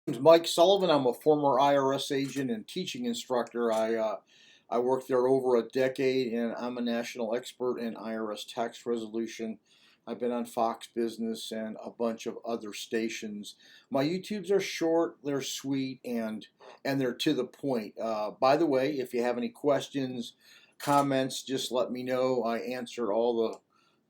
Name's Mike Sullivan. I'm a former IRS agent and teaching instructor. I worked there over a decade, and I'm a national expert in IRS tax resolution. I've been on Fox Business and a bunch of other stations. My YouTubes are short, they're sweet, and they're to the point. By the way, if you have any questions, comments, just let me know. I answer all the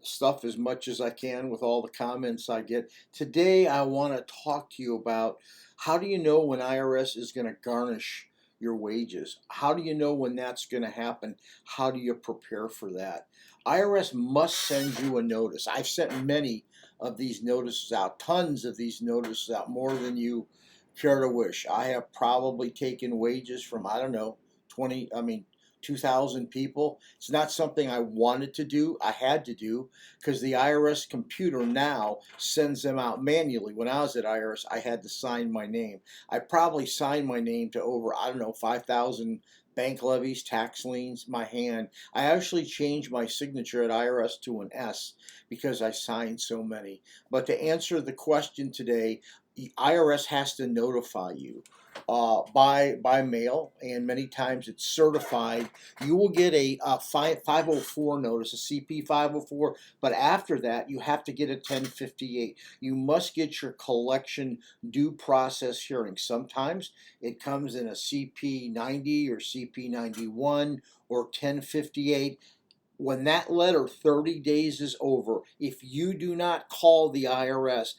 stuff as much as I can with all the comments I get. Today, I want to talk to you about how do you know when IRS is going to garnish your wages? How do you know when that's going to happen? How do you prepare for that? IRS must send you a notice. I've sent many of these notices out, tons of these notices out, more than you care to wish. I have probably taken wages from, I don't know, 2,000 people. It's not something I wanted to do. I had to do because the IRS computer now sends them out manually. When I was at IRS, I had to sign my name. I probably signed my name to over, I don't know, 5,000 bank levies, tax liens, my hand. I actually changed my signature at IRS to an S because I signed so many. But to answer the question today, the IRS has to notify you by mail, and many times it's certified. You will get a 504 notice, a CP 504, but after that, you have to get a 1058. You must get your collection due process hearing. Sometimes it comes in a CP 90 or CP 91 or 1058. When that letter 30 days is over, if you do not call the IRS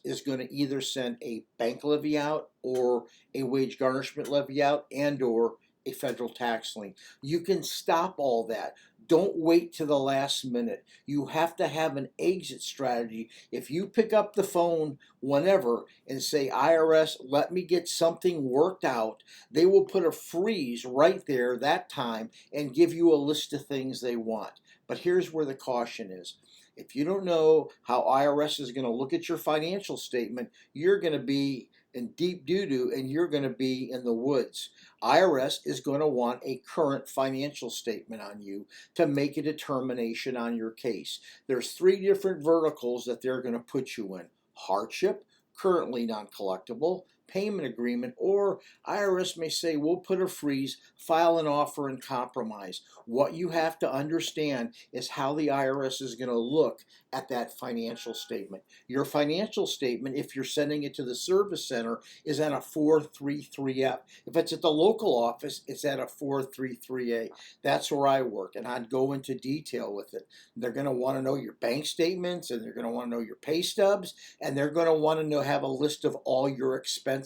is going to either send a bank levy out or a wage garnishment levy out and/or a federal tax lien. You can stop all that. Don't wait to the last minute. You have to have an exit strategy. If you pick up the phone whenever and say, IRS, let me get something worked out, they will put a freeze right there that time and give you a list of things they want. But here's where the caution is. If you don't know how IRS is going to look at your financial statement, you're going to be in deep doo-doo and you're going to be in the woods. IRS is going to want a current financial statement on you to make a determination on your case. There's three different verticals that they're going to put you in: hardship, currently non-collectible, payment agreement, or IRS may say, we'll put a freeze, file an offer, and compromise. What you have to understand is how the IRS is going to look at that financial statement. Your financial statement, if you're sending it to the service center, is at a 433F. If it's at the local office, it's at a 433A. That's where I work, and I'd go into detail with it. They're going to want to know your bank statements, and they're going to want to know your pay stubs, and they're going to want to know, have a list of all your expenses.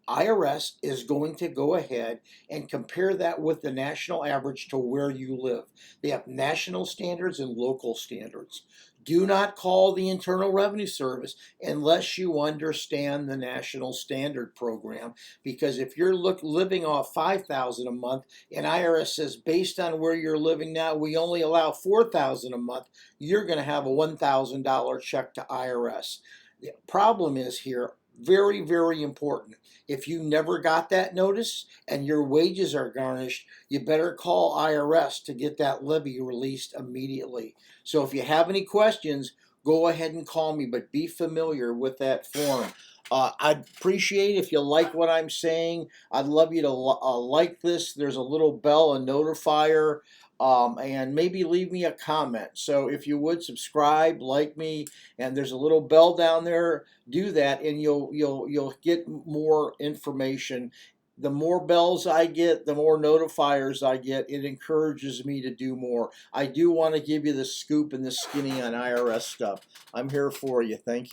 IRS is going to go ahead and compare that with the national average to where you live. They have national standards and local standards. Do not call the Internal Revenue Service unless you understand the national standard program, because if you're living off $5,000 a month and IRS says based on where you're living now we only allow $4,000 a month, you're going to have a $1,000 check to IRS. The problem is here, very, very important. If you never got that notice and your wages are garnished, you better call IRS to get that levy released immediately. So if you have any questions, go ahead and call me, but be familiar with that form. I'd appreciate if you like what I'm saying. I'd love you to like this. There's a little bell, a notifier, and maybe leave me a comment. So if you would subscribe, like me, and there's a little bell down there, do that, and you'll get more information. The more bells I get, the more notifiers I get. It encourages me to do more. I do want to give you the scoop and the skinny on IRS stuff. I'm here for you. Thank you.